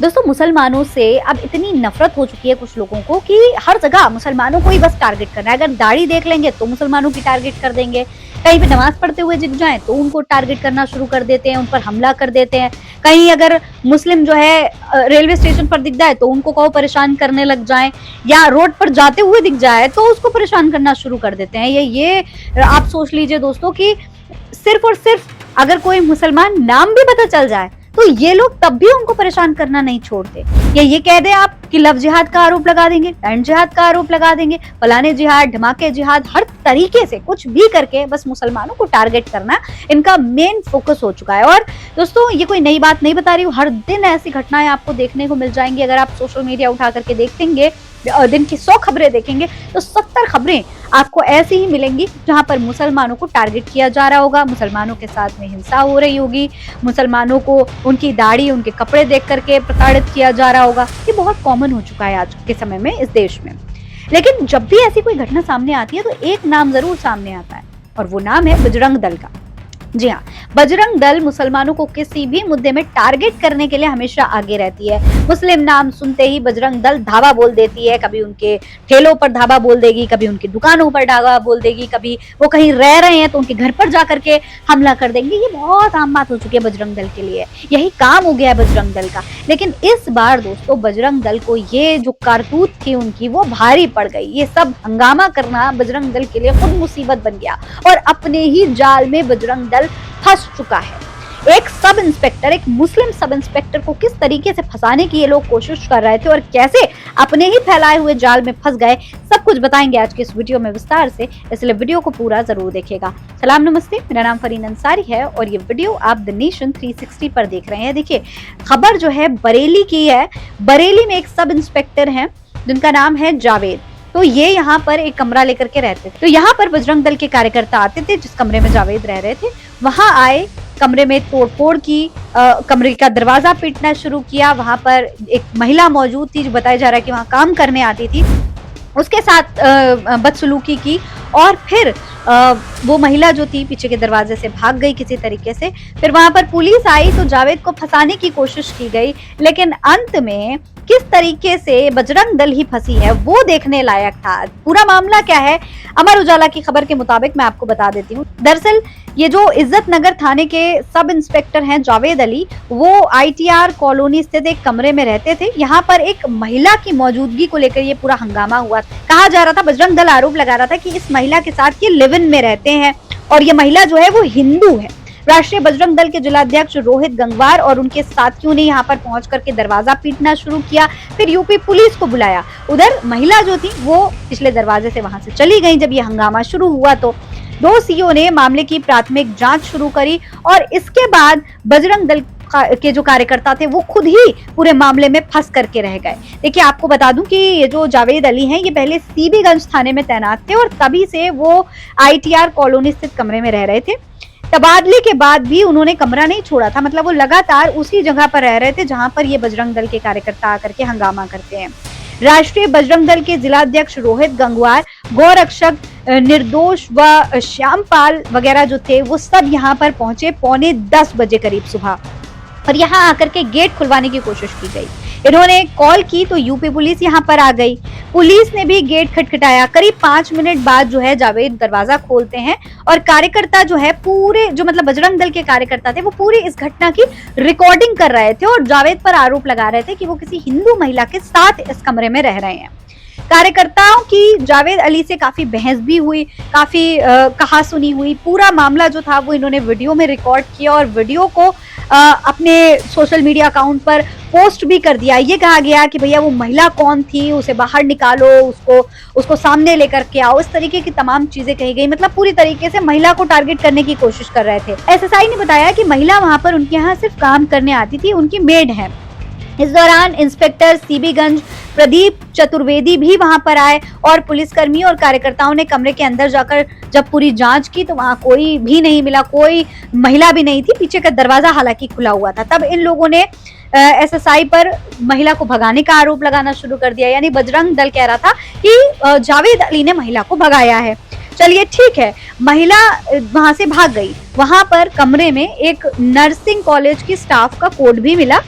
दोस्तों मुसलमानों से अब इतनी नफरत हो चुकी है कुछ लोगों को कि हर जगह मुसलमानों को ही बस टारगेट करना है। अगर दाढ़ी देख लेंगे तो मुसलमानों की टारगेट कर देंगे, कहीं पे नमाज पढ़ते हुए दिख जाए तो उनको टारगेट करना शुरू कर देते हैं, उन पर हमला कर देते हैं। कहीं अगर मुस्लिम जो है रेलवे स्टेशन पर दिख जाए तो उनको कहो परेशान करने लग जाए, या रोड पर जाते हुए दिख जाए तो उसको परेशान करना शुरू कर देते हैं। ये आप सोच लीजिए दोस्तों कि सिर्फ और सिर्फ अगर कोई मुसलमान नाम भी पता चल जाए तो ये लोग तब भी उनको परेशान करना नहीं छोड़ते। या ये कह दे आप कि लव जिहाद का आरोप लगा देंगे, टैंट जिहाद का आरोप लगा देंगे, फलाने जिहाद, धमाके जिहाद, हर तरीके से कुछ भी करके बस मुसलमानों को टारगेट करना इनका मेन फोकस हो चुका है। और दोस्तों ये कोई नई बात नहीं बता रही हूँ, हर दिन ऐसी घटनाएं आपको देखने को मिल जाएंगी। अगर आप सोशल मीडिया उठा करके देखेंगे, दिन की 100 खबरें देखेंगे तो 70 खबरें आपको ऐसी ही मिलेंगी जहां पर मुसलमानों को टारगेट किया जा रहा होगा, मुसलमानों के साथ में हिंसा हो रही होगी, मुसलमानों को उनकी दाढ़ी, उनके कपड़े देख करके प्रताड़ित किया जा रहा होगा। ये बहुत कॉमन हो चुका है आज के समय में इस देश में। लेकिन जब भी ऐसी कोई घटना सामने आती है तो एक नाम जरूर सामने आता है और वो नाम है बजरंग दल का। जी हाँ, बजरंग दल मुसलमानों को किसी भी मुद्दे में टारगेट करने के लिए हमेशा आगे रहती है। मुस्लिम नाम सुनते ही बजरंग दल धावा बोल देती है, कभी उनके ठेलों पर धावा बोल देगी, कभी उनकी दुकानों पर धावा बोल देगी, कभी वो कहीं रह रहे हैं तो उनके घर पर जा करके हमला कर देंगे। ये बहुत आम बात हो चुकी है बजरंग दल के लिए, यही काम हो गया है बजरंग दल का। लेकिन इस बार दोस्तों बजरंग दल को ये जो कारतूत थी उनकी वो भारी पड़ गई। ये सब हंगामा करना बजरंग दल के लिए खुद मुसीबत बन गया और अपने ही जाल में बजरंग दल फंस चुका है। एक सब इंस्पेक्टर, एक मुस्लिम सब इंस्पेक्टर को किस तरीके से फंसाने की ये लोग कोशिश कर रहे थे और कैसे अपने ही फैलाए हुए जाल में फंस गए, सब कुछ बताएंगे आज के इस वीडियो में विस्तार से, इसलिए वीडियो को पूरा जरूर देखिएगा। सलाम नमस्ते, मेरा नाम फरीन अंसारी है और ये वीडियो आप द नेशन 360 पर देख रहे हैं। देखिए खबर जो है बरेली की है। बरेली में एक सब इंस्पेक्टर है जिनका नाम है जावेद। तो ये यहाँ पर एक कमरा लेकर के रहते थे। तो यहाँ पर बजरंग दल के कार्यकर्ता आते थे, जिस कमरे में जावेद रह रहे थे वहां आए, कमरे में तोड़फोड़ की, कमरे का दरवाजा पीटना शुरू किया। वहां पर एक महिला मौजूद थी जो बताया जा रहा है कि वहां काम करने आती थी, उसके साथ बदसलूकी की और फिर वो महिला जो थी पीछे के दरवाजे से भाग गई किसी तरीके से। फिर वहां पर पुलिस आई तो जावेद को फंसाने की कोशिश की गई, लेकिन अंत में किस तरीके से बजरंग दल ही फंसी है वो देखने लायक था। पूरा मामला क्या है, अमर उजाला की खबर के मुताबिक मैं आपको बता देती हूँ। दरअसल ये जो इज्जत नगर थाने के सब इंस्पेक्टर हैं जावेद अली, वो आईटीआर कॉलोनी स्थित एक कमरे में रहते थे। यहाँ पर एक महिला की मौजूदगी को लेकर ये पूरा हंगामा हुआ। कहा जा रहा था, बजरंग दल आरोप लगा रहा था कि इस महिला के साथ ये लिव इन में रहते हैं और ये महिला जो है वो हिंदू है। राष्ट्रीय बजरंग दल के जिलाध्यक्ष रोहित गंगवार और उनके साथियों ने यहाँ पर पहुंच करके दरवाजा पीटना शुरू किया, फिर यूपी पुलिस को बुलाया। उधर महिला जो थी वो पिछले दरवाजे से वहां से चली गई। जब ये हंगामा शुरू हुआ तो दो सीओ ने मामले की प्राथमिक जांच शुरू करी और इसके बाद बजरंग दल के जो कार्यकर्ता थे वो खुद ही पूरे मामले में फंस करके रह गए। देखिए आपको बता दूं कि ये जो जावेद अली हैं ये पहले सीबीगंज थाने में तैनात थे और तभी से वो आईटीआर कॉलोनी स्थित कमरे में रह रहे थे। तबादले के बाद भी उन्होंने कमरा नहीं छोड़ा था, मतलब वो लगातार उसी जगह पर रह रहे थे जहां पर ये बजरंग दल के कार्यकर्ता आकर के हंगामा करते हैं। राष्ट्रीय बजरंग दल के जिलाध्यक्ष रोहित गंगवार, गौरक्षक निर्दोष व श्यामपाल वगैरह जो थे वो सब यहाँ पर पहुंचे 9:45 बजे करीब सुबह और यहाँ आकर के गेट खुलवाने की कोशिश की गई। इन्होंने कॉल की तो यूपी पुलिस यहाँ पर आ गई। पुलिस ने भी गेट खटखटाया। करीब 5 मिनट बाद जो है जावेद दरवाजा खोलते हैं और कार्यकर्ता जो है पूरे, जो मतलब बजरंग दल के कार्यकर्ता थे वो पूरी इस घटना की रिकॉर्डिंग कर रहे थे और जावेद पर आरोप लगा रहे थे कि वो किसी हिंदू महिला के साथ इस कमरे में रह रहे हैं। कार्यकर्ताओं की जावेद अली से काफी बहस भी हुई, काफी कहा सुनी हुई। पूरा मामला जो था वो इन्होंने वीडियो में रिकॉर्ड किया और वीडियो को अपने सोशल मीडिया अकाउंट पर पोस्ट भी कर दिया। ये कहा गया कि भैया वो महिला कौन थी, उसे बाहर निकालो, उसको सामने लेकर के आओ, इस तरीके की तमाम चीजें कही गई। मतलब पूरी तरीके से महिला को टारगेट करने की कोशिश कर रहे थे। एसएसआई ने बताया कि महिला वहां पर उनके यहाँ सिर्फ काम करने आती थी, उनकी मेड है। इस दौरान इंस्पेक्टर सीबीगंज प्रदीप चतुर्वेदी भी वहां पर आए और पुलिसकर्मी और कार्यकर्ताओं ने कमरे के अंदर जाकर जब पूरी जांच की तो वहां कोई भी नहीं मिला, कोई महिला भी नहीं थी। पीछे का दरवाजा हालांकि खुला हुआ था। तब इन लोगों ने एसएसआई पर महिला को भगाने का आरोप लगाना शुरू कर दिया। यानी बजरंग दल कह रहा था कि जावेद अली ने महिला को भगाया है। चलिए ठीक है, महिला वहां से भाग गई। वहां पर कमरे में एक नर्सिंग कॉलेज की स्टाफ का कोड भी मिला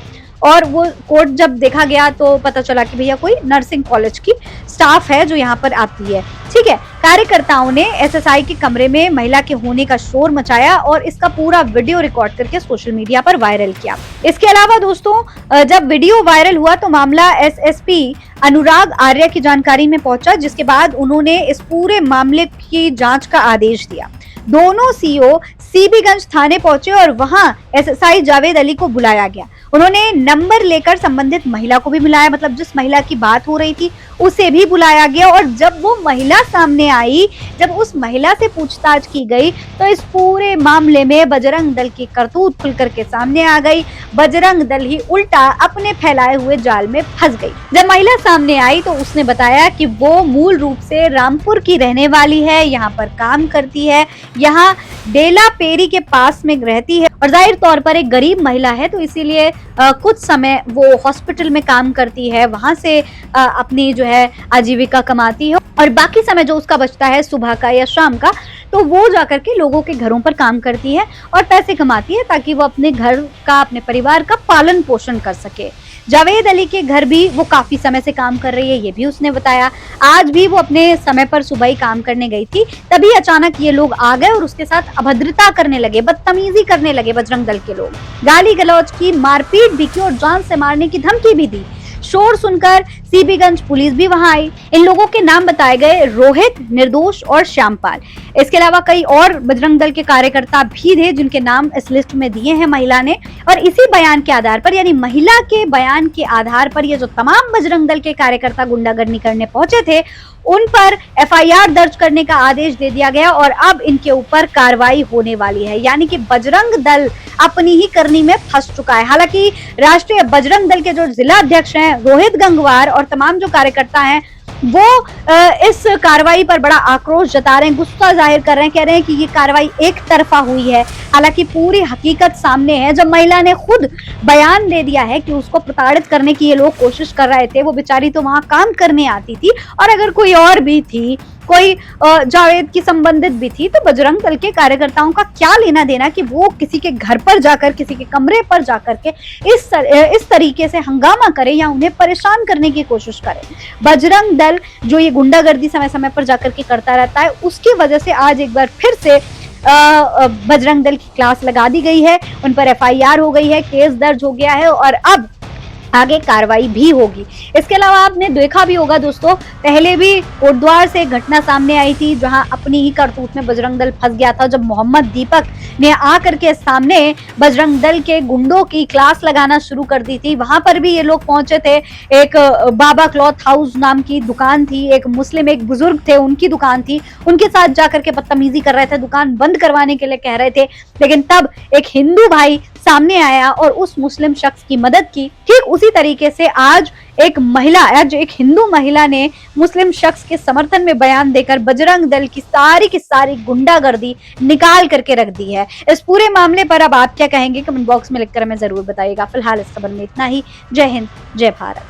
और वो कोट जब देखा गया तो पता चला कि भैया कोई नर्सिंग कॉलेज की स्टाफ है जो यहाँ पर आती है। ठीक है, कार्यकर्ताओं ने एसएसआई के कमरे में महिला के होने का शोर मचाया और इसका पूरा वीडियो रिकॉर्ड करके सोशल मीडिया पर वायरल किया। इसके अलावा दोस्तों, जब वीडियो वायरल हुआ तो मामला एसएसपी अनुराग आर्य की जानकारी में पहुंचा, जिसके बाद उन्होंने इस पूरे मामले की जांच का आदेश दिया। दोनों सीओ सीबीगंज थाने पहुंचे और वहां एसएसआई जावेद अली को बुलाया गया। उन्होंने नंबर लेकर संबंधित महिला को भी बुलाया, मतलब जिस महिला की बात हो रही थी उसे भी बुलाया गया। और जब वो महिला सामने आई, जब उस महिला से पूछताछ की गई तो इस पूरे मामले में बजरंग दल की करतूत खुल करके सामने आ गई। बजरंग दल ही उल्टा अपने फैलाए हुए जाल में फंस गई। जब महिला सामने आई तो उसने बताया कि वो मूल रूप से रामपुर की रहने वाली है, यहाँ पर काम करती है, यहाँ डेला पेरी के पास में रहती है और जाहिर तौर पर एक गरीब महिला है तो इसीलिए कुछ समय वो हॉस्पिटल में काम करती है, वहां से अपनी जो है आजीविका कमाती है और बाकी समय जो उसका बचता है सुबह का या शाम का, तो वो जाकर के लोगों के घरों पर काम करती है और पैसे कमाती है ताकि वो अपने घर का, अपने परिवार का पालन पोषण कर सके। जावेद अली के घर भी वो काफी समय से काम कर रही है, ये भी उसने बताया। आज भी वो अपने समय पर सुबह ही काम करने गई थी, तभी अचानक ये लोग आ गए और उसके साथ अभद्रता करने लगे, बदतमीजी करने लगे। बजरंग दल के लोग गाली गलौज की, मारपीट भी की और जान से मारने की धमकी भी दी। शोर सुनकर सीबीगंज पुलिस भी वहां आई। इन लोगों के नाम बताए गए रोहित, निर्दोष और श्यामपाल। इसके अलावा कई और बजरंग दल के कार्यकर्ता भी थे जिनके नाम इस लिस्ट में दिए हैं महिला ने। और इसी बयान के आधार पर, यानी महिला के बयान के आधार पर, ये जो तमाम बजरंग दल के कार्यकर्ता गुंडागर्दी करने पहुंचे थे उन पर एफआईआर दर्ज करने का आदेश दे दिया गया और अब इनके ऊपर कार्रवाई होने वाली है। यानी कि बजरंग दल अपनी ही करनी में फंस चुका है। हालांकि राष्ट्रीय बजरंग दल के जो जिला अध्यक्ष हैं रोहित गंगवार और तमाम जो कार्यकर्ता हैं वो इस कार्रवाई पर बड़ा आक्रोश जता रहे हैं, गुस्सा जाहिर कर रहे हैं, कह रहे हैं कि ये कार्रवाई एक तरफा हुई है। हालांकि पूरी हकीकत सामने है। जब महिला ने खुद बयान दे दिया है कि उसको प्रताड़ित करने की ये लोग कोशिश कर रहे थे, वो बेचारी तो वहां काम करने आती थी और अगर कोई और भी थी, कोई जावेद की संबंधित भी थी, तो बजरंग दल के कार्यकर्ताओं का क्या लेना देना कि वो किसी के घर पर जाकर, किसी के कमरे पर जाकर के इस तरीके से हंगामा करे या उन्हें परेशान करने की कोशिश करे। बजरंग दल जो ये गुंडागर्दी समय समय पर जाकर के करता रहता है, उसकी वजह से आज एक बार फिर से बजरंग दल की क्लास लगा दी गई है, उन पर एफआईआर हो गई है, केस दर्ज हो गया है और अब आगे कार्रवाई भी होगी। इसके अलावा आपने देखा भी होगा दोस्तों, पहले भी कोटद्वार से एक घटना सामने आई थी जहां अपनी ही करतूत में बजरंग दल फंस गया था, जब मोहम्मद दीपक ने आकर के सामने बजरंग दल के गुंडों की क्लास लगाना शुरू कर दी थी। वहां पर भी ये लोग पहुंचे थे। एक बाबा क्लॉथ हाउस नाम की दुकान थी, एक मुस्लिम एक बुजुर्ग थे, उनकी दुकान थी, उनके साथ जाकर के बदतमीजी कर रहे थे, दुकान बंद करवाने के लिए कह रहे थे। लेकिन तब एक हिंदू भाई सामने आया और उस मुस्लिम शख्स की मदद की। ठीक उसी तरीके से आज एक हिंदू महिला ने मुस्लिम शख्स के समर्थन में बयान देकर बजरंग दल की सारी गुंडागर्दी निकाल करके रख दी है। इस पूरे मामले पर अब आप क्या कहेंगे, कमेंट बॉक्स में लिखकर हमें जरूर बताइएगा। फिलहाल इस खबर में इतना ही। जय हिंद, जय भारत।